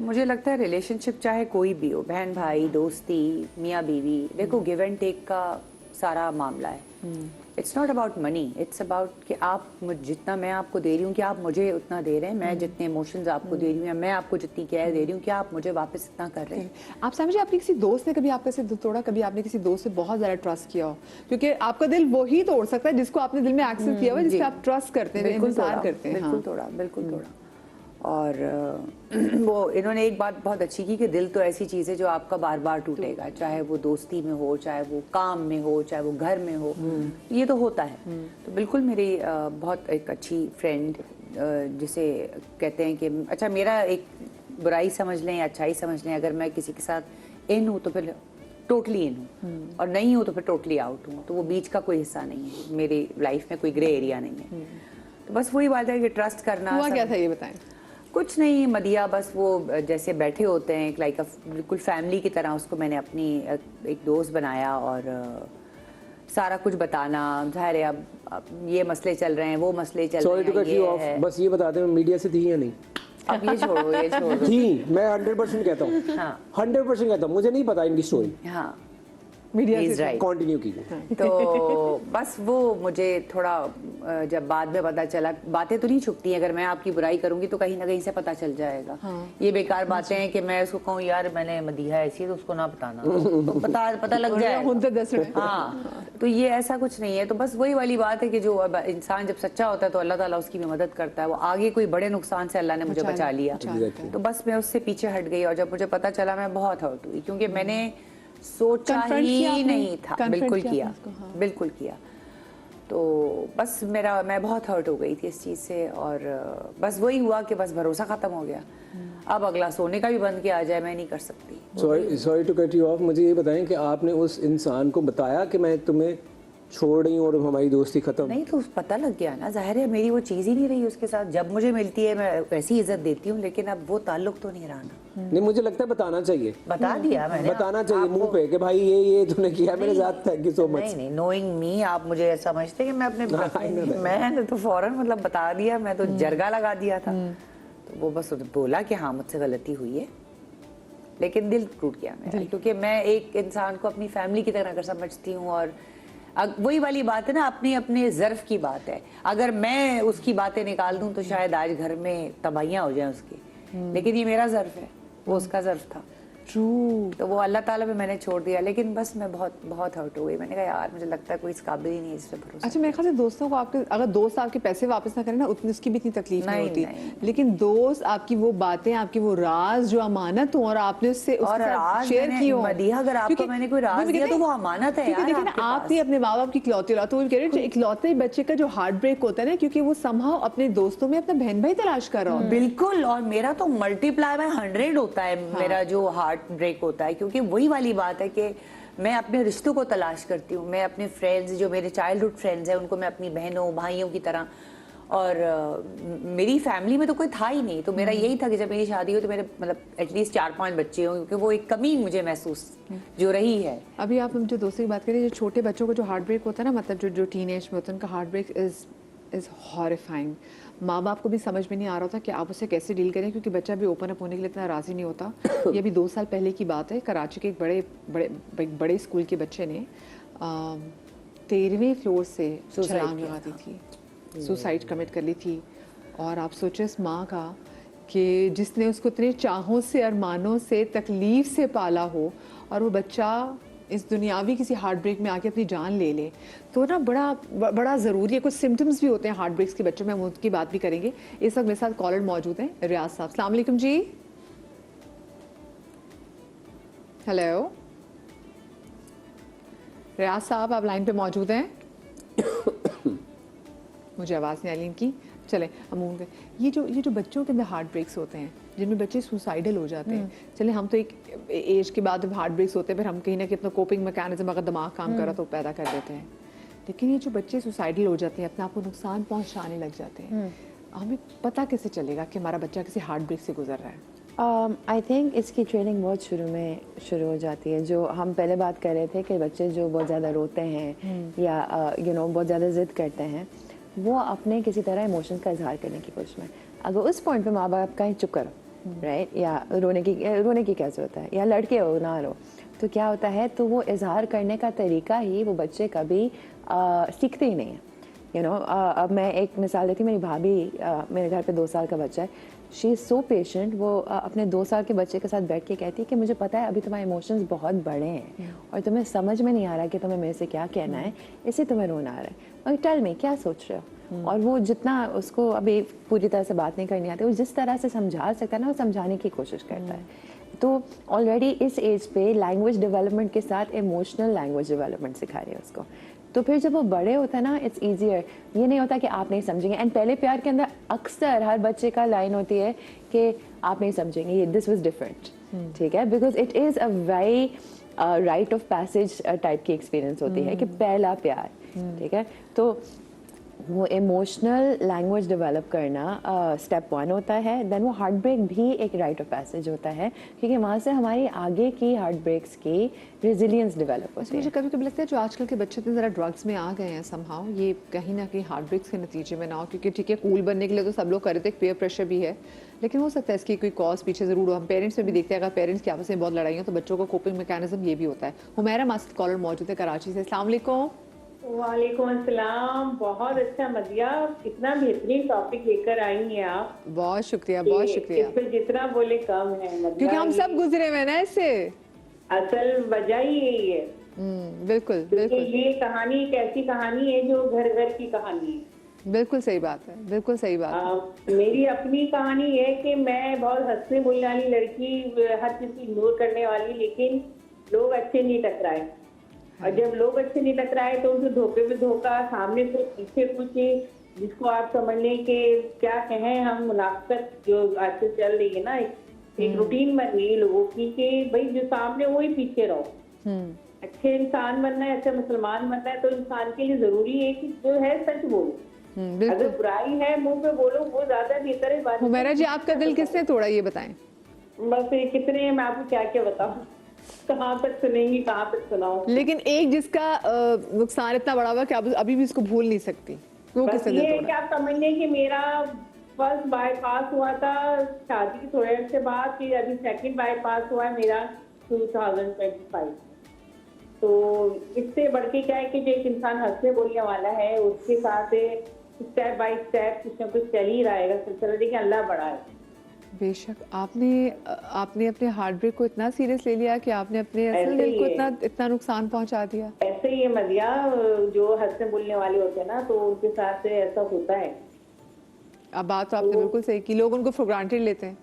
मुझे लगता है रिलेशनशिप चाहे कोई भी हो, बहन भाई, दोस्ती, मियाँ बीवी, देखो गिव एंड टेक का सारा मामला है। It's not about money, it's about कि आप जितना मैं आपको दे रही हूँ कि आप मुझे उतना दे रहे हैं, मैं जितने इमोशंस आपको दे रही हूँ या मैं आपको जितनी केयर दे रही हूँ कि आप मुझे वापस इतना कर रहे हैं। आप समझिए, आपके किसी दोस्त ने कभी आपका सिर तोड़ा, कभी आपने किसी दोस्त से बहुत ज्यादा ट्रस्ट किया हो, क्योंकि आपका दिल वो ही तोड़ सकता है जिसको आपने दिल में एक्सेप्ट किया हुआ है, जिसपे आप ट्रस्ट करते हैं, बिल्कुल इंतजार करते हैं। बिल्कुल तोड़ा, बिल्कुल तोड़ा। और वो इन्होंने एक बात बहुत अच्छी की कि दिल तो ऐसी चीज़ है जो आपका बार बार टूटेगा, चाहे वो दोस्ती में हो, चाहे वो काम में हो, चाहे वो घर में हो, ये तो होता है। तो बिल्कुल मेरी बहुत एक अच्छी फ्रेंड, जिसे कहते हैं कि अच्छा मेरा एक बुराई समझ लें या अच्छाई समझ लें, अगर मैं किसी के साथ इन हूँ तो फिर टोटली इन हूँ, और नहीं हूँ तो फिर टोटली आउट हूँ, तो वो बीच का कोई हिस्सा नहीं है, मेरी लाइफ में कोई ग्रे एरिया नहीं है। तो बस वही बात है कि ट्रस्ट करना। हुआ क्या था ये बताएं? कुछ नहीं मदिया, बस वो जैसे बैठे होते हैं लाइक बिल्कुल फैमिली की तरह, उसको मैंने अपनी एक दोस्त बनाया और सारा कुछ बताना, जाहिर है अब ये मसले चल रहे हैं, वो मसले चल रहे हैं। Sorry to cut you off, बस ये बताते हैं मीडिया से थी या नहीं? अब ये छोड़ो, ये छोड़ो। थी, मैं 100% कहता हूँ। हाँ 100% कहता हूँ, मुझे नहीं पता इनकी स्टोरी। हाँ मीडिया से राइट, कंटिन्यू कीजिए। तो बस वो मुझे थोड़ा जब बाद में पता चला, बातें तो नहीं छुपती हैं, अगर मैं आपकी बुराई करूंगी तो कहीं ना कहीं से पता चल जाएगा। ये बेकार बातें हैं कि मैं उसको कहूँ यार मैंने मदीहा ऐसी है तो उसको ना बताना, तो पता लग जाएगा। हाँ, तो ये ऐसा कुछ नहीं है। तो बस वही वाली बात है कि जो अब इंसान जब सच्चा होता है तो अल्लाह ताला उसकी भी मदद करता है। वो आगे कोई बड़े नुकसान से अल्लाह ने मुझे बचा लिया, तो बस मैं उससे पीछे हट गई। और जब मुझे पता चला मैं बहुत हर्ट हुई, क्योंकि मैंने सोचा ही नहीं था। बिल्कुल किया, बिल्कुल किया। तो बस मैं बहुत हर्ट हो गई थी इस चीज़ से, और बस वही हुआ कि बस भरोसा ख़त्म हो गया। अब अगला सोने का भी बंद किया आ जाए, मैं नहीं कर सकती। Sorry to cut you off, मुझे ये बताएं कि आपने उस इंसान को बताया कि मैं तुम्हें छोड़ रही हूँ और हमारी दोस्ती खत्म? नहीं, तो पता लग गया ना, जाहिर है मेरी वो चीज़ ही नहीं रही उसके साथ। जब मुझे मिलती है मैं वैसी इज्जत देती हूँ, लेकिन अब वो ताल्लुक तो नहीं रहा ना। नहीं, मुझे लगता है बताना चाहिए। बता दिया मैंने, बताना चाहिए मुंह पे कि भाई ये तूने किया मेरे साथ, थैंक यू सो मच। नहीं, नोइंग मी, आप मुझे समझते कि मैं अपने मैंने तो फौरन मतलब बता दिया, मैं तो जरगा लगा दिया था। तो वो बस बोला कि हाँ मुझसे गलती हुई है, लेकिन दिल टूट गया मेरा, क्योंकि मैं एक इंसान को अपनी फैमिली की तरह अगर समझती हूँ। और वही वाली बात है ना, अपने अपने ज़र्फ की बात है। अगर मैं उसकी बातें निकाल दूं तो शायद आज घर में तबाहियां हो जाएं उसकी, लेकिन ये मेरा ज़र्फ है, वो उसका ज़र्फ था। ट्रू। तो वो अल्लाह ताला पे मैंने छोड़ दिया, लेकिन बस मैं बहुत हर्ट हो गई। मैंने कहा यार मुझे लगता है कोई इस काबिल ही नहीं इस पे भरोसा। अच्छा, मेरे ख्याल से दोस्तों को आपके, अगर दोस्त आपके पैसे वापस ना करें ना, उतनी उसकी भी इतनी तकलीफ नहीं होती, लेकिन दोस्त आपकी वो बातें, आपकी वो राज जो अमानत हो और आपने उससे शेयर की हो। अगर आपको मैंने कोई राज दिया तो वो अमानत है यार। देखिए ना, आपने अपने माँ बाप की इकलौती औलाद, तो वो कह रहे हैं इकलौते बच्चे का जो हार्ट ब्रेक होता है ना, क्योंकि वो समहाउ अपने दोस्तों में अपना बहन भाई तलाश कर रहा हो। बिल्कुल, और मेरा तो मल्टीप्लाई बाय 100 होता है मेरा जो हार्ट ब्रेक होता है, क्योंकि वही वाली बात है कि मैं अपने रिश्तों को तलाश करती हूँ। मैं अपने फ्रेंड्स, जो मेरे चाइल्डहुड फ्रेंड्स हैं, उनको मैं अपनी बहनों भाइयों की तरह, और मेरी फैमिली में तो कोई था ही नहीं। तो मेरा यही था कि जब मेरी शादी हो तो मेरे मतलब एटलीस्ट 4-5 बच्चे हों, क्योंकि वो एक कमी मुझे महसूस जो रही है। अभी आप हम जो दोस्ती की बात करें, जो छोटे बच्चों को जो हार्ट ब्रेक होता है ना, मतलब जो टीनेज में होता है, उनका हार्ट ब्रेक इज़ हॉरिफाइंग। माँ बाप को भी समझ में नहीं आ रहा था कि आप उसे कैसे डील करें, क्योंकि बच्चा भी ओपन अप होने के लिए इतना राज़ी नहीं होता। ये अभी 2 साल पहले की बात है, कराची के एक बड़े स्कूल के बच्चे ने 13वें फ्लोर से छलांग लगा दी थी, सुसाइड कमिट कर ली थी। और आप सोचो इस माँ का कि जिसने उसको इतने चाहों से, अरमानों से, तकलीफ से पाला हो, और वो बच्चा इस दुनियावी किसी हार्ट ब्रेक में आके अपनी जान ले ले, तो ना बड़ा ज़रूरी है। कुछ सिम्टम्स भी होते हैं हार्ट ब्रेक्स के बच्चों में, हम उनकी बात भी करेंगे। इस वक्त मेरे साथ कॉलर मौजूद हैं, रियाज साहब। अस्सलाम वालेकुम जी। हेलो रियाज साहब, आप लाइन पे मौजूद हैं? मुझे आवाज़ नहीं आ रही इनकी। चलें, अमून के ये जो बच्चों के अंदर हार्ट ब्रेक्स होते हैं, जिनमें बच्चे सुसाइडल हो जाते हैं। चलें, हम तो एक एज के बाद हार्ट ब्रेक्स होते हैं, फिर हम कहीं ना कहीं अपना कोपिंग मैकेनिज्म, अगर दिमाग काम कर रहा तो पैदा कर देते हैं। लेकिन ये जो बच्चे सुसाइडल हो जाते हैं, अपने आप को नुकसान पहुंचाने लग जाते हैं, हमें पता कैसे चलेगा कि हमारा बच्चा किसी हार्ट ब्रेक से गुजर रहा है? आई थिंक इसकी ट्रेनिंग बहुत शुरू हो जाती है। जो हम पहले बात कर रहे थे कि बच्चे जो बहुत ज़्यादा रोते हैं या बहुत ज़्यादा ज़िद करते हैं, वो अपने किसी तरह इमोशंस का इजहार करने की कोशिश में, अगर उस पॉइंट पे माँ बाप कहें चुप करो, राइट, या रोने की क्या जरूरत है, या लड़के हो ना रो, तो क्या होता है, तो वो इजहार करने का तरीका ही वो बच्चे कभी सीखते ही नहीं है। अब मैं एक मिसाल देती हूँ, मेरी भाभी, मेरे घर पे 2 साल का बच्चा है, शी इज़ सो पेशेंट। वो अपने 2 साल के बच्चे के साथ बैठ के कहती है कि मुझे पता है अभी तुम्हारे इमोशंस बहुत बड़े हैं और तुम्हें समझ में नहीं आ रहा कि तुम्हें मेरे से क्या कहना है, इससे तुम्हें रोना आ रहा है, और टेल मी क्या सोच रहे हो। और वो जितना उसको अभी पूरी तरह से बात नहीं करनी आती, वो जिस तरह से समझा सकता है ना, वो समझाने की कोशिश करता है। तो ऑलरेडी इस एज पे लैंग्वेज डेवलपमेंट के साथ इमोशनल लैंग्वेज डेवलपमेंट सिखा रही है उसको। तो फिर जब वो बड़े होता है ना, इट्स ईजियर। ये नहीं होता कि आप नहीं समझेंगे। एंड पहले प्यार के अंदर अक्सर हर बच्चे का लाइन होती है कि आप नहीं समझेंगे, ये दिस वाज डिफरेंट, ठीक है, because it is a very right of passage type की एक्सपीरियंस होती है कि पहला प्यार, ठीक है। तो वो इमोशनल लैंग्वेज डेवलप करना स्टेप 1 होता है। देन वो हार्ट ब्रेक भी एक राइट ऑफ पैसेज होता है, क्योंकि वहाँ से हमारी आगे की हार्ट ब्रेक्स की रेजिलियंस डेवलप होती है। मुझे कभी कभी लगता है जो आजकल के बच्चे थे ज़रा ड्रग्स में आ गए हैं समहाउ, ये कहीं ना कहीं हार्ट ब्रेक्स के नतीजे में ना हो, क्योंकि ठीक है कूल बनने के लिए तो सब लोग कर रहे थे, पेयर प्रेशर भी है, लेकिन हो सकता है इसकी कोई कॉज पीछे ज़रूर हो। हम पेरेंट्स में भी देखते हैं, अगर पेरेंट्स की आपस में बहुत लड़ाई हो तो बच्चों का कोपिंग मैकेनिज्म ये भी होता है। हुमैरा मास्टर कॉलर मौजूद है कराची से। अस्सलाम वालेकुम। वालेकुम अस्सलाम। बहुत अच्छा मदिया, कितना बेहतरीन टॉपिक लेकर आई हैं आप। बहुत शुक्रिया, बहुत शुक्रिया। इस पे जितना बोले कम है मदिया, क्योंकि हम सब गुजरे हुए ना इससे। असल वजह ही यही है। बिल्कुल क्योंकि बिल्कुल ये कहानी एक ऐसी कहानी है जो घर घर की कहानी है। बिल्कुल सही बात है, बिल्कुल सही बात है। मेरी अपनी कहानी है कि मैं बहुत हंसने बोलने वाली लड़की, हर चीज को इग्नोर करने वाली, लेकिन लोग अच्छे नहीं टकराए। और जब लोग अच्छे नहीं टकराए तो उनको धोखे पे धोखा, सामने से पीछे कुछ, जिसको आप समझ लें कि क्या कहें हम, मुनाफिकत जो आजकल चल रही है ना, एक रूटीन बन गई लोगों की कि भाई जो सामने वही पीछे रहो। अच्छे इंसान बनना है, अच्छा मुसलमान बनना है, तो इंसान के लिए जरूरी है कि जो है सच बोलो। अगर बुराई है मुंह पे बोलो, वो ज्यादा बेहतर है। बात हुमैरा जी, आपका दिल किसने तोड़ा ये बताएं? बस ये कितने, मैं आपको क्या क्या बताऊं, कहाँ तक सुनेंगी, कहाँ तक सुनाऊं। लेकिन एक जिसका नुकसान इतना बड़ा हुआ कि आप अभी भी इसको भूल नहीं सकती, वो बस किसने ये दिल है कि तोड़ा? आप समझ लें कि मेरा फर्स्ट बाईपास हुआ था शादी के थोड़े अर्से बाद, फिर अभी सेकंड बाईपास हुआ है मेरा 2025। तो इससे बढ़ के क्या है कि जो एक इंसान हंसने बोलने वाला है, उसके साथ स्टेप बाय स्टेप कुछ ना कुछ चल ही रहेगा सिलसिला, लेकिन अल्लाह बड़ा है। बेशक। आपने अपने हार्ट ब्रेक को इतना सीरियस ले लिया कि आपने अपने असल ऐसे दिल ही को है। इतना नुकसान पहुंचा दिया। ऐसे ही है मदिया, जो हंसने बोलने वाले होते हैं ना, तो उनके साथ ऐसा होता है। अब बात तो आपने बिल्कुल सही की, लोग उनको फॉर ग्रांटेड लेते हैं,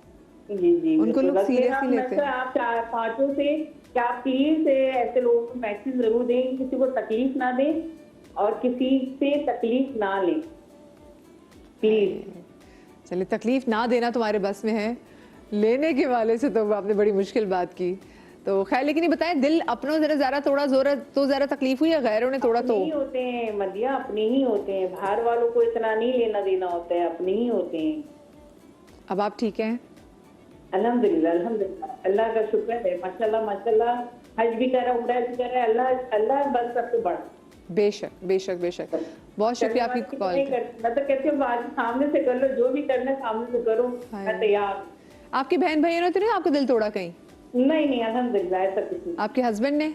जी जी, उनको लोग बस सीरियस मेरा नहीं लेते। मसला आप 4-5 से क्या आप प्लीज ऐसे लोगों को मैसेज जरूर दें, किसी को तकलीफ ना दें और किसी से तकलीफ ना लें, प्लीज। चलिए, तकलीफ ना देना तुम्हारे बस में है, लेने के वाले से तो आपने बड़ी मुश्किल बात की। तो खैर, लेकिन ये बताएं, दिल अपनों से ज़रा थोड़ा जोर तो ज़रा तकलीफ हुई या गैरों ने थोड़ा? तो नहीं होते हैं मदिया, अपने ही होते हैं, बाहर वालों को इतना नहीं लेना देना होता है, अपने ही होते हैं। अब आप ठीक हैं? अल्हम्दुलिल्लाह, अल्हम्दुलिल्लाह, अल्लाह का शुक्र है, माशाल्लाह माशाल्लाह। हज भी कर रहा, उम्रा भी कर रहा है, अल्लाह बस सबसे बड़ा। बेशक बेशक बेशक। बहुत शुक्रिया आपकी कॉल का। मैं तो कहती हूँ बात सामने से कर लो, जो भी करना है सामने से करो, मैं तैयार। आपकी बहन भाइयों ने तो नहीं आपको दिल तोड़ा कहीं? नहीं नहीं, अल्हम्दुलिल्लाह, ऐसा कुछ नहीं। आपके हस्बैंड ने?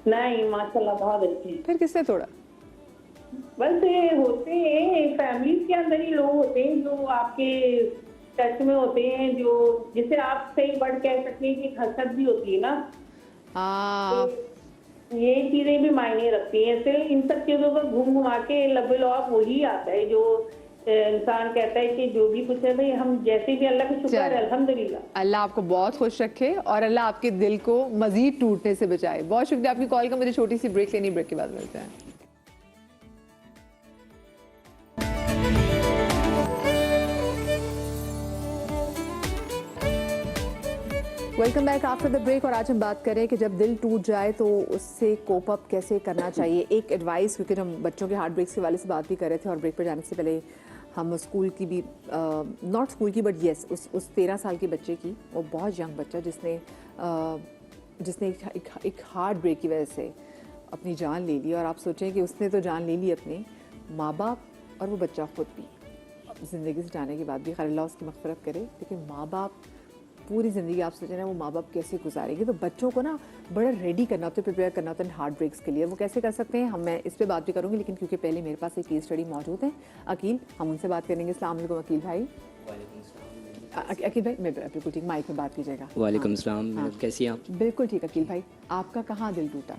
नहीं, माशाल्लाह बहुत अच्छे। फिर किसने तोड़ा? बस ये होते हैं, फैमिली के अंदर ही लोग होते हैं जो आपके टच में होते हैं, जो जिसे आप सही वर्ड कह सकते हैं कि हसद भी होती है ना। हाँ, ये चीजें भी मायने रखती हैं। सिर्फ इन सब चीजों पर घूम घुमा के लबल ऑफ वही आता है जो इंसान कहता है कि जो भी कुछ है भाई, हम जैसे भी, अल्लाह का शुक्र है, अल्हम्दुलिल्लाह। अल्लाह आपको बहुत खुश रखे और अल्लाह आपके दिल को मजीद टूटने से बचाए। बहुत शुक्रिया आपकी कॉल का। मुझे छोटी सी ब्रेक लेनी, ब्रेक के बाद मिलते हैं। Welcome back after the break. और आज हम बात करें कि जब दिल टूट जाए तो उससे कोप अप कैसे करना चाहिए। एक एडवाइस, क्योंकि हम बच्चों के हार्ट ब्रेक्स के वाले से बात भी कर रहे थे और ब्रेक पर जाने से पहले हम स्कूल की भी, नॉट स्कूल की बट येस, उस 13 साल के बच्चे की, वो बहुत यंग बच्चा जिसने एक हार्ट ब्रेक की वजह से अपनी जान ले ली। और आप सोचें कि उसने तो जान ले ली अपने माँ बाप और वो बच्चा खुद भी ज़िंदगी से जाने के बाद भी, खैर अल्लाह उसकी मग़फ़िरत करे, लेकिन माँ बाप पूरी ज़िंदगी आप सोचें ना वो माँ बाप कैसे गुजारेंगे, तो बच्चों को ना बड़ा रेडी करना होता है, प्रिपेयर करना होता है हार्ट ब्रेक्स के लिए। वो कैसे कर सकते हैं मैं इस पर बात भी करूँगी, लेकिन क्योंकि पहले मेरे पास एक केस स्टडी मौजूद है अकील, हम उनसे बात करेंगे। अस्सलाम वालेकुम अकील भाई। अकील भाई मैं बिल्कुल ठीक, माइक में बात कीजिएगा। वालेकुम सलाम मैडम, कैसी हैं आप? बिल्कुल ठीक अकील भाई, आपका कहाँ दिल टूटा?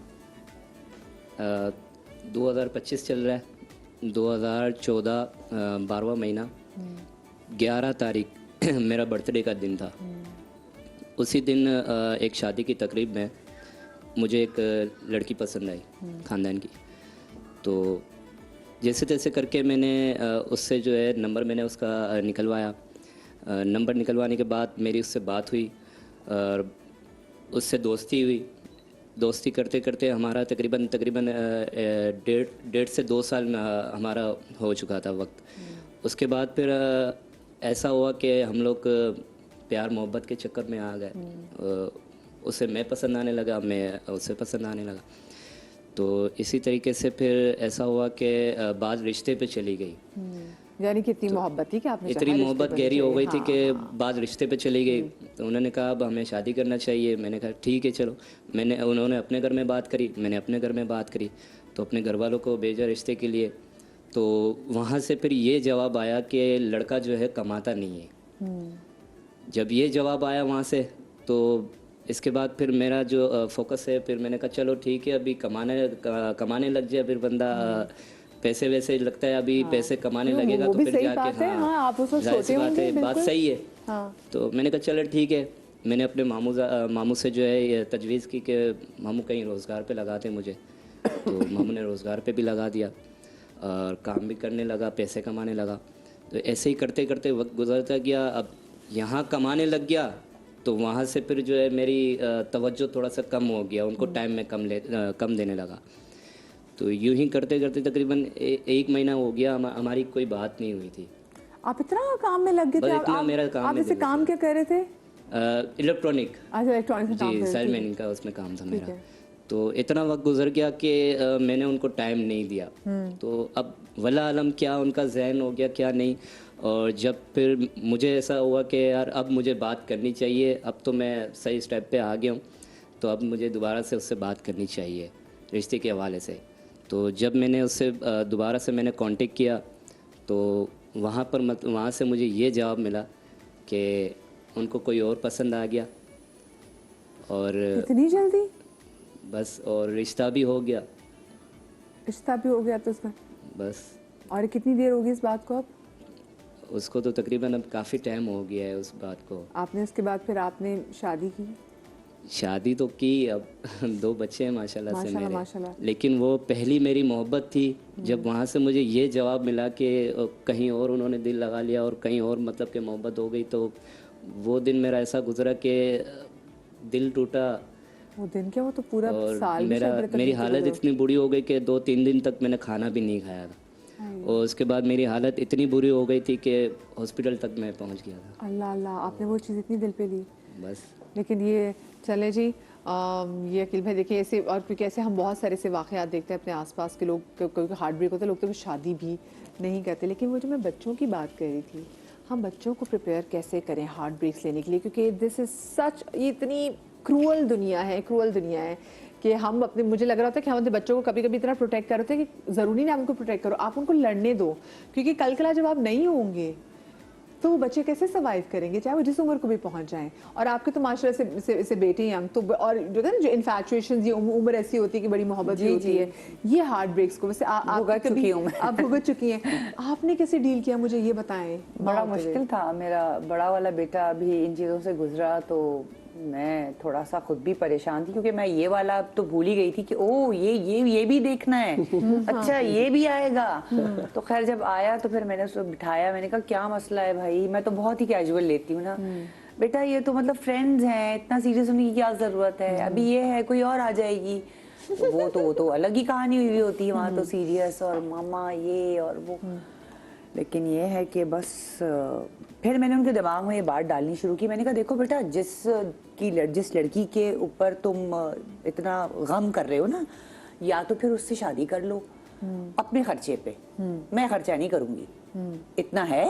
2025 चल रहा है, 2014 12वां महीना, 11 तारीख मेरा बर्थडे का दिन था। उसी दिन एक शादी की तकरीब में मुझे एक लड़की पसंद आई ख़ानदान की, तो जैसे तैसे करके मैंने उससे जो है नंबर मैंने उसका निकलवाया। नंबर निकलवाने के बाद मेरी उससे बात हुई और उससे दोस्ती हुई। दोस्ती करते करते हमारा तकरीबन 1.5 से 2 साल हमारा हो चुका था वक्त। उसके बाद फिर ऐसा हुआ कि हम लोग प्यार मोहब्बत के चक्कर में आ गए। उसे मैं पसंद आने लगा, मैं उसे पसंद आने लगा। तो इसी तरीके से फिर ऐसा हुआ कि बात रिश्ते पे चली गई। यानी कि इतनी मोहब्बत थी कि आपने इतनी चाहा मोहब्बत रिश्ते गहरी हो गई थी हाँ, कि हाँ। बात रिश्ते पे चली गई। तो उन्होंने कहा अब हमें शादी करना चाहिए। मैंने कहा ठीक है चलो। उन्होंने अपने घर में बात करी, मैंने अपने घर में बात करी, तो अपने घर वालों को भेजा रिश्ते के लिए। तो वहाँ से फिर ये जवाब आया कि लड़का जो है कमाता नहीं है। जब ये जवाब आया वहाँ से, तो इसके बाद फिर मेरा जो फोकस है, फिर मैंने कहा चलो ठीक है अभी कमाने लग जाए, फिर बंदा पैसे वैसे लगता है अभी पैसे कमाने लगेगा वो तो भी फिर सही जाके बात है, हाँ, आप उस वक्त जाहिर सी सोचे बात है, होंगे, बात बिल्कुल। सही है। हाँ। तो मैंने कहा चलो ठीक है। मैंने अपने मामू से जो है ये तजवीज़ की कि मामू कहीं रोज़गार पे लगाते मुझे। तो मामू ने रोज़गार पे भी लगा दिया और काम भी करने लगा, पैसे कमाने लगा। तो ऐसे ही करते करते वक्त गुजरता गया। अब यहाँ कमाने लग गया तो वहाँ से फिर जो है मेरी तवज्जो थोड़ा सा कम हो गया, उनको टाइम में कम देने लगा। तो यूं ही करते करते तकरीबन 1 महीना हो गया, हमारी कोई बात नहीं हुई थी। आप इतना काम में लग गए बस थे। इतना मेरा काम आप में इसे लग काम क्या कर रहे थे? इलेक्ट्रॉनिक, अच्छा, इलेक्ट्रॉनिक्स में काम जी कर रहे थे। सेलमैनिंग का उसमें काम था मेरा। है। तो इतना वक्त गुजर गया कि मैंने उनको टाइम नहीं दिया। तो अब वला आलम क्या उनका जहन हो गया क्या नहीं। और जब फिर मुझे ऐसा हुआ कि यार अब मुझे बात करनी चाहिए, अब तो मैं सही स्टेप पे आ गया हूँ, तो अब मुझे दोबारा से उससे बात करनी चाहिए रिश्ते के हवाले से। तो जब मैंने उससे दोबारा से मैंने कांटेक्ट किया तो वहाँ से मुझे ये जवाब मिला कि उनको कोई और पसंद आ गया और इतनी जल्दी बस, और रिश्ता भी हो गया रिश्ता भी हो गया तो उसका? बस। और कितनी देर होगी इस बात को? अब उसको तो तकरीबन अब काफ़ी टाइम हो गया है उस बात को। आपने उसके बाद फिर आपने शादी की? शादी तो की, अब 2 बच्चे हैं माशाल्लाह से मेरे। माशाल्लाह। लेकिन वो पहली मेरी मोहब्बत थी। जब वहाँ से मुझे ये जवाब मिला कि कहीं और उन्होंने दिल लगा लिया और कहीं और मतलब कि मोहब्बत हो गई, तो वो दिन मेरा ऐसा गुजरा कि दिल टूटा। वो दिन क्या, वो तो पूरा और साल भी शायद मेरी तकलीफ हालत गुजरा। इतनी बुरी हो गई कि 2-3 दिन तक मैंने खाना भी नहीं खाया था। और उसके बाद मेरी हालत इतनी बुरी हो गई थी कि हॉस्पिटल तक मैं पहुंच गया था। अल्लाह अल्लाह, आपने वो चीज़ इतनी दिल पे ली। बस। लेकिन ये चले जी, ये अकील भाई देखिए ऐसे, और क्योंकि ऐसे हम बहुत सारे ऐसे वाक़यात देखते हैं अपने आसपास के लोग, कोई हार्ट ब्रेक होता है, लोग तो शादी भी नहीं करते। लेकिन वो जो मैं बच्चों की बात कर रही थी, हम बच्चों को प्रिपेयर कैसे करें हार्ट ब्रेक्स लेने के लिए, क्योंकि दिस इज़ सच, ये इतनी क्रूअल दुनिया है कि हम अपने, मुझे लग रहा था कि हम अपने बच्चों को कभी कभी इतना प्रोटेक्ट कर रहे थे कि ज़रूरी नहीं आप उनको प्रोटेक्ट करो, आप उनको लड़ने दो, क्योंकि कल कला जब आप नहीं होंगे तो वो बच्चे कैसे सर्वाइव करेंगे, चाहे वो जिस उम्र को भी पहुंच जाएं। और आपके तो माशाल्लाह से बेटे यंग, तो और जो है ना, जो इन्फैचुएशन, ये उम्र ऐसी होती है कि बड़ी मोहब्बत भी होती है, ये हार्ट ब्रेक्स को वैसे आप भुगत चुकी हैं, आपने कैसे डील किया, मुझे ये बताएं। बड़ा मुश्किल था। मेरा बड़ा वाला बेटा अभी इन चीज़ों से गुजरा तो मैं थोड़ा सा खुद भी परेशान थी, क्योंकि मैं ये वाला अब तो भूल ही गई थी कि ओ ये भी देखना है, अच्छा ये भी आएगा। तो खैर जब आया तो फिर मैंने उसको बिठाया, मैंने कहा क्या मसला है भाई, मैं तो बहुत ही कैजुअल लेती हूँ ना बेटा, ये तो मतलब फ्रेंड्स हैं, इतना सीरियस होने की क्या जरूरत है, अभी ये है कोई और आ जाएगी, वो तो अलग ही कहानी हुई होती है वहाँ, तो सीरियस और मामा ये और वो। लेकिन ये है कि बस फिर मैंने उनके दिमाग में ये बात डालनी शुरू की। मैंने कहा देखो बेटा, जिस लड़की के ऊपर तुम इतना गम कर रहे हो ना, या तो फिर उससे शादी कर लो अपने खर्चे पे, मैं खर्चा नहीं करूंगी, इतना है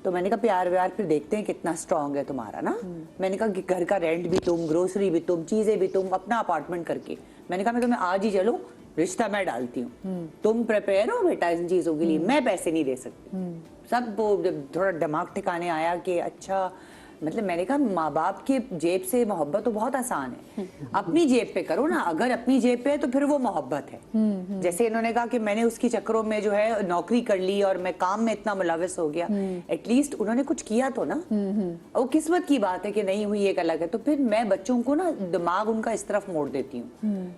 तो मैंने कहा प्यार व्यार फिर देखते हैं कितना स्ट्रांग है तुम्हारा ना। मैंने कहा कि घर का रेंट भी तुम, ग्रोसरी भी तुम, चीजें भी तुम, अपना अपार्टमेंट करके। मैंने कहा मैं तुम्हें आज ही चलो, रिश्ता मैं डालती हूँ, तुम प्रिपेयर हो बेटा इन चीजों के लिए, मैं पैसे नहीं दे सकती। सब वो जब थोड़ा दिमाग ठिकाने आया कि अच्छा, मतलब मैंने कहा माँ बाप के जेब से मोहब्बत तो बहुत आसान है, अपनी जेब पे करो ना। अगर अपनी जेब पे है तो फिर वो मोहब्बत है। जैसे इन्होंने कहा कि मैंने उसकी चक्करों में जो है नौकरी कर ली और मैं काम में इतना मुलविस हो गया, एटलीस्ट उन्होंने कुछ किया तो ना। और वो किस्मत की बात है कि नहीं हुई एक अलग है। तो फिर मैं बच्चों को ना दिमाग उनका इस तरफ मोड़ देती हूँ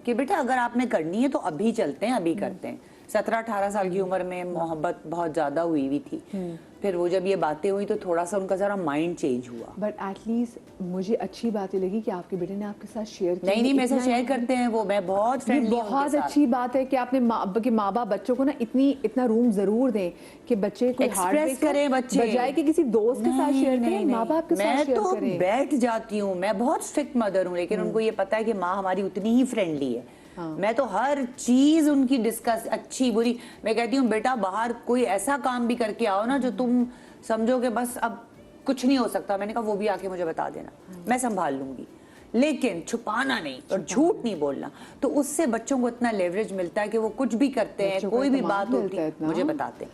कि बेटा अगर आपने करनी है तो अभी चलते हैं, अभी करते हैं। 17-18 साल की उम्र में मोहब्बत बहुत ज्यादा हुई हुई थी। फिर वो जब ये बातें हुई तो थोड़ा सा उनका जरा माइंड चेंज हुआ। बट एटलीस्ट मुझे अच्छी बात ये लगी कि आपके बेटे ने आपके साथ शेयर किया। नहीं मेरे साथ शेयर करते हैं वो, मैं बहुत फ्रेंडली हूं बहुत अच्छी बात है कि आपने माँ बाप बच्चों को ना इतना रूम जरूर दें कि बच्चे को एक्सप्रेस करें, बच्चे बजाय कि किसी दोस्त के साथ शेयर करें, माँ बाप के साथ शेयर करें। मैं तो बैठ जाती हूँ, मैं बहुत स्ट्रिक्ट मदर हूँ, लेकिन उनको ये पता है कि माँ हमारी उतनी ही फ्रेंडली है। मैं तो हर चीज उनकी डिस्कस, अच्छी बुरी। मैं कहती हूँ बेटा बाहर कोई ऐसा काम भी करके आओ ना जो तुम समझो कि बस अब कुछ नहीं हो सकता, मैंने कहा वो भी आके मुझे बता देना, मैं संभाल लूंगी। लेकिन छुपाना नहीं और झूठ नहीं बोलना। तो उससे बच्चों को इतना लेवरेज मिलता है कि वो कुछ भी करते हैं, कोई भी बात होती है मुझे बताते हैं।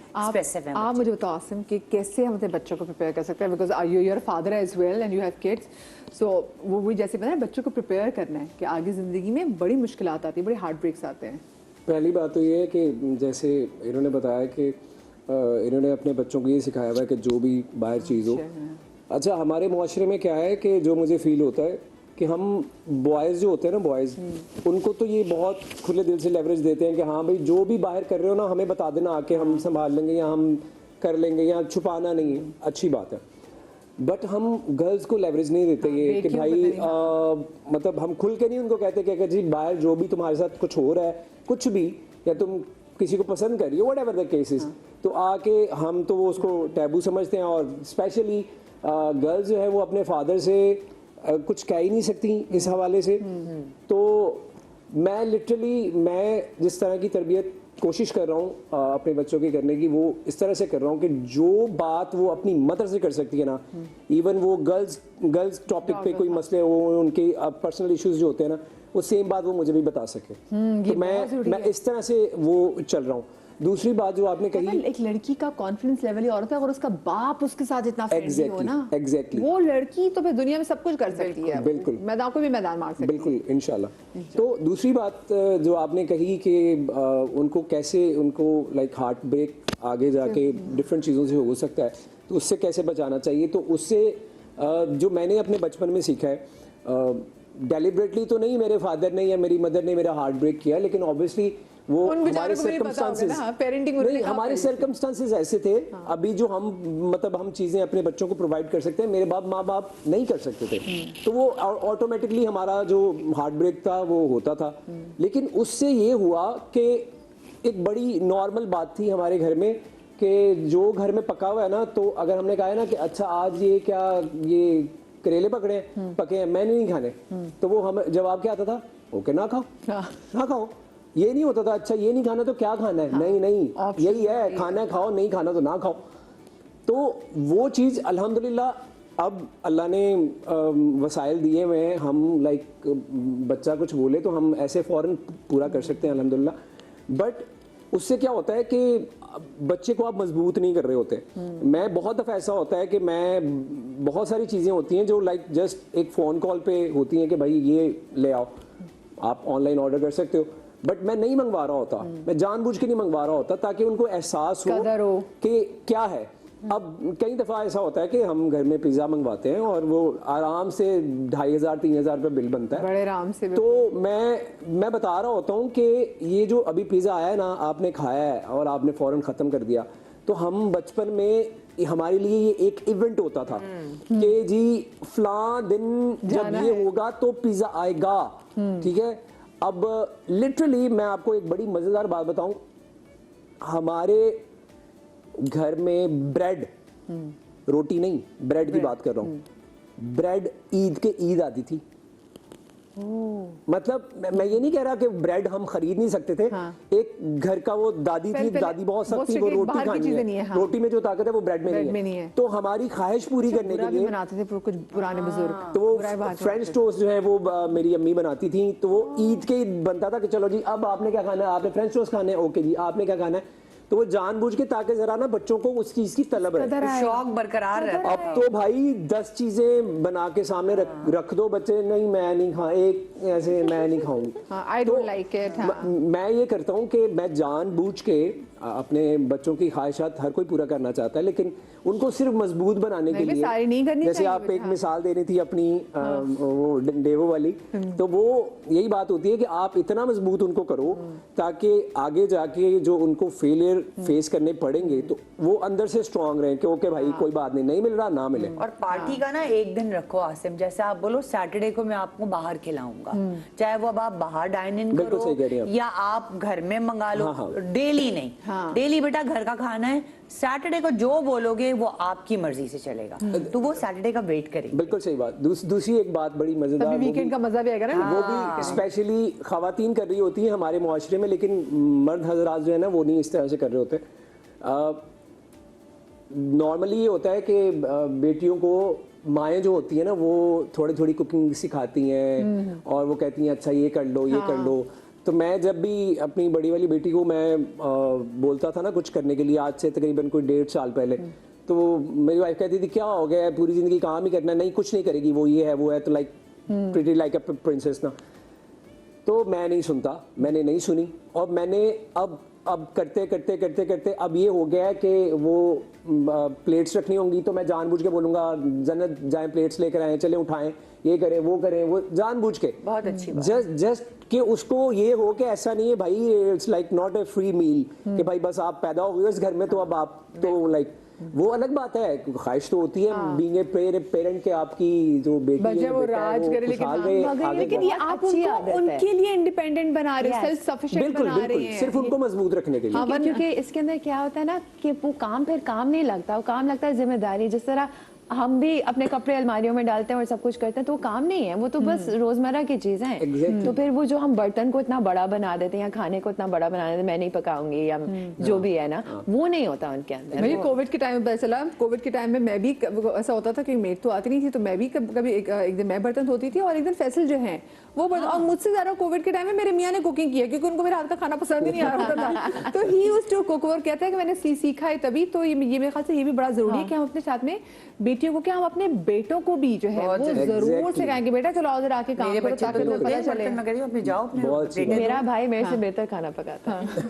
आप मुझे बताओ आसिम कि कैसे हम अपने बच्चों को प्रिपेयर कर सकते हैं, because you are father as well and you have kids, so वो जैसे बताया बच्चों को प्रिपेयर करना है कि आगे जिंदगी में बड़ी मुश्किलात आती है, बड़े हार्ट ब्रेक्स आते हैं। पहली बात तो ये है कि जैसे इन्होंने बताया कि इन्होंने अपने बच्चों को ये सिखाया हुआ है कि जो भी बाहर चीज़ हो। अच्छा, हमारे मुआशरे में क्या है कि जो मुझे फील होता है कि हम बॉयज़ जो होते हैं ना, बॉयज़ उनको तो ये बहुत खुले दिल से लेवरेज देते हैं कि हाँ भाई जो भी बाहर कर रहे हो ना हमें बता देना आके, हम संभाल लेंगे या हम कर लेंगे, या छुपाना नहीं है, अच्छी बात है। बट हम गर्ल्स को लेवरेज नहीं देते ये कि भाई मतलब हम खुल के नहीं उनको कहते कि अगर जी बाहर जो भी तुम्हारे साथ कुछ हो रहा है, कुछ भी, या तुम किसी को पसंद कर रही हो, व्हाटएवर द केसेस, तो आके हम तो वो उसको टैबू समझते हैं। और स्पेशली गर्ल्स जो है वो अपने फादर से कुछ कह ही नहीं सकती इस हवाले से। तो मैं लिटरली जिस तरह की तरबियत कोशिश कर रहा हूँ अपने बच्चों की करने की, वो इस तरह से कर रहा हूँ कि जो बात वो अपनी मदर से कर सकती है ना, इवन वो गर्ल्स टॉपिक पे कोई मसले हो, उनके पर्सनल इश्यूज जो होते हैं ना, वो सेम बात वो मुझे भी बता सके। तो मैं इस तरह से वो चल रहा हूँ। दूसरी बात जो आपने कही, एक लड़की का कॉन्फिडेंस लेवल ही और होता है, अगर उसका बाप उसके साथ इतना फ्रेंडली हो ना, एग्जैक्टली वो लड़की तो फिर दुनिया में सब कुछ कर सकती है, बिल्कुल मैदान को भी मैदान मार सकती है। बिल्कुल, इंशाल्लाह। तो दूसरी बात जो आपने कही कि उनको कैसे, उनको लाइक हार्ट ब्रेक आगे जाके डिफरेंट चीज़ों से हो सकता है, तो उससे कैसे बचाना चाहिए। तो उससे जो मैंने अपने बचपन में सीखा है, डेलिबरेटली तो नहीं, मेरे फादर ने या मेरी मदर ने मेरा हार्ट ब्रेक किया, लेकिन ऑब्वियसली वो हमारे सर्कमस्टांसेस ऐसे थे। अभी जो हम मतलब हम चीजें अपने बच्चों को प्रोवाइड कर सकते हैं, मेरे माँ बाप नहीं कर सकते थे, तो वो ऑटोमेटिकली हमारा जो हार्ट ब्रेक था वो होता था। लेकिन उससे ये हुआ कि एक बड़ी नॉर्मल बात थी हमारे घर में कि जो घर में पका हुआ है ना, तो अगर हमने कहा है ना कि अच्छा आज ये क्या, ये करेले पकड़े पके हैं, मैंने नहीं खाने, तो वो हमें जवाब क्या आता था, ओके ना खाओ, ना खाओ। ये नहीं होता था अच्छा ये नहीं खाना तो क्या खाना है, नहीं यही है, खाना है खाओ, नहीं खाना तो ना खाओ। तो वो चीज़ अल्हम्दुलिल्लाह अब अल्लाह ने वसाइल दिए हुए हैं, हम लाइक बच्चा कुछ बोले तो हम ऐसे फ़ौरन पूरा कर सकते हैं अल्हम्दुलिल्लाह। बट उससे क्या होता है कि बच्चे को आप मजबूत नहीं कर रहे होते। मैं बहुत दफ़ा ऐसा होता है कि मैं बहुत सारी चीज़ें होती हैं जो लाइक जस्ट एक फ़ोन कॉल पे होती हैं कि भाई ये ले आओ, आप ऑनलाइन ऑर्डर कर सकते हो, बट मैं नहीं मंगवा रहा होता, मैं जानबूझ के नहीं मंगवा रहा होता ताकि उनको एहसास हो कि क्या है। अब कई दफ़ा ऐसा होता है कि हम घर में पिज़्ज़ा मंगवाते हैं और वो आराम से 2500-3000 रुपये बिल बनता है, बड़े आराम से। तो मैं बता रहा होता हूँ कि ये जो अभी पिज़्ज़ा आया है ना, आपने खाया है और आपने फ़ौरन ख़त्म कर दिया। तो हम बचपन में हमारे लिए ये एक इवेंट होता था कि जी फलां दिन जब ये होगा तो पिज़्ज़ा आएगा, ठीक है। अब लिटरली मैं आपको एक बड़ी मज़ेदार बात बताऊं, हमारे घर में ब्रेड, रोटी नहीं ब्रेड की बात कर रहा हूं, ब्रेड ईद के ईद आती थी, मतलब मैं ये नहीं कह रहा कि ब्रेड हम खरीद नहीं सकते थे। हाँ। एक घर का वो दादी थी, पहले दादी बहुत सख्त थी, वो बहुत रोटी बाहर की खानी चीजें है, नहीं है, हाँ। रोटी में जो ताकत है वो ब्रेड में ब्रेड नहीं में नहीं है। है। तो हमारी ख्वाहिश पूरी करने बुरा के भी लिए बनाते थे कुछ पुराने बुजुर्ग तो वो बुरा ही बात फ्रेंच टोस्ट जो है वो मेरी अम्मी बनाती थी। तो वो ईद के ईद बनता था कि चलो जी अब आपने क्या खाना है, आपने फ्रेंच टोस्ट खाना है, ओके जी आपने क्या खाना है। तो वो जानबूझ के ताकि जरा ना बच्चों को उस चीज की तलब रहे। शौक बरकरार रहता अब तो भाई 10 चीजें बना के सामने रख दो, बच्चे नहीं मैं नहीं खा, एक ऐसे मैं नहीं खाऊंगी। I don't like it. मैं ये करता हूँ कि मैं जानबूझ के अपने बच्चों की ख्वाहिशात हर कोई पूरा करना चाहता है, लेकिन उनको सिर्फ मजबूत बनाने के नहीं, सारी नहीं लिए, करनी जैसे चाहिए, आप एक हाँ। मिसाल दे रही थी अपनी वो डेवो वाली, तो वो यही बात होती है कि आप इतना मजबूत उनको करो ताकि आगे जाके जो उनको फेलियर फेस करने पड़ेंगे तो वो अंदर से स्ट्रांग रहे कि ओके भाई कोई बात नहीं मिल रहा ना मिले। और पार्टी का ना एक दिन रखो आसिम, जैसे आप बोलो सैटरडे को मैं आपको बाहर खिलाऊंगा, चाहे वो अब आप बाहर डाइन इन बिल्कुल सही कह रही हैं करो आप। या आप घर में मंगा लो, हाँ, हाँ। डेली नहीं, हाँ। डेली बेटा घर का खाना है, सैटरडे को जो बोलोगे वो आपकी मर्जी से चलेगा, तो वो सैटरडे का वेट करेंगे। बिल्कुल सही बात। दूसरी एक बात बड़ी मजेदार, तभी वो वीकेंड भी- का मजा भी आएगा ना। वो भी स्पेशली खवातीन कर रही होती हैं हमारे मुआशरे में, लेकिन मर्द हजरात जो है ना वो नहीं इस तरह से कर रहे होते। नॉर्मली ये होता है कि बेटियों को माएँ जो होती हैं ना वो थोड़ी थोड़ी कुकिंग सिखाती हैं और वो कहती हैं अच्छा ये कर लो ये कर लो। तो मैं जब भी अपनी बड़ी वाली बेटी को मैं बोलता था ना कुछ करने के लिए, आज से तकरीबन कोई 1.5 साल पहले, तो मेरी वाइफ कहती थी क्या हो गया है, पूरी जिंदगी काम ही करना है, नहीं कुछ नहीं करेगी, वो ये है वो है, तो like pretty like a princess ना। तो मैं नहीं सुनता, मैंने नहीं सुनी, और मैंने अब करते करते करते करते अब ये हो गया है कि वो प्लेट्स रखनी होंगी तो मैं जानबूझ के बोलूँगा जन्नत जाएं प्लेट्स लेकर आएँ, चले उठाएं, ये करें वो जानबूझ के। बहुत अच्छी बात। जस्ट कि उसको ये हो कि ऐसा नहीं है भाई, it's like not a free meal कि भाई बस आप पैदा हो गए उस घर में तो अब आप तो लाइक वो अलग बात है। ख्वाहिश तो होती है बीइंग ए पेरेंट के आपकी जो बेटी बच्चे है वो बेटा है, राज वो करे, लेकिन खुशहाल रहे, मगर आगे लेकिन बढ़े। ये आप अच्छी उनको आदत है। उनके लिए इंडिपेंडेंट बना रहे हो, Yes. सेल्फ सफिशिएंट बिल्कुल बना रहे बिल्कुल, हैं। सिर्फ उनको मजबूत रखने के लिए। हाँ, क्योंकि इसके अंदर क्या होता है ना कि वो काम फिर काम नहीं लगता, वो काम लगता है जिम्मेदारी। जिस तरह हम भी अपने कपड़े अलमारियों में डालते हैं और सब कुछ करते हैं, तो वो काम नहीं है, वो तो बस रोजमर्रा की चीजें हैं। Exactly. तो फिर वो जो हम बर्तन को इतना बड़ा बना देते हैं या खाने को इतना बड़ा बना देते हैं, मैं नहीं पकाऊंगी या जो भी है ना, वो नहीं होता उनके अंदर। मुझे कोविड के टाइम में पता चला, कोविड के टाइम में मैं भी ऐसा होता था कि मेड तो आती नहीं थी, तो मैं भी कभी एक दिन मैं बर्तन धोती थी और एक दिन फैसल जो है वो बर्तन, और मुझसे ज्यादा कोविड के टाइम में मेरे मियाँ ने कुकिंग किया क्योंकि उनको मेरे हाथ का खाना पसंद ही नहीं आ रहा था। तो ही यूज्ड टू कुक, और कहता है कि मैंने सीखा है तभी। तो ये मेरे ख्याल से ये भी बड़ा जरूरी है कि हम अपने साथ में बेटियों को, क्या हम अपने बेटों को भी जो है वो जरूर सिखाएंगे, बेटा चलो आओ जरा आके काम मेरे करो बच्चे ताकि तो तुम्हें पता बर्तन चले। मैं कह रही हूँ अपने जाओ अपने बहुत अच्छी बेटे मेरा भाई मेरे से बेहतर खाना पकाता है।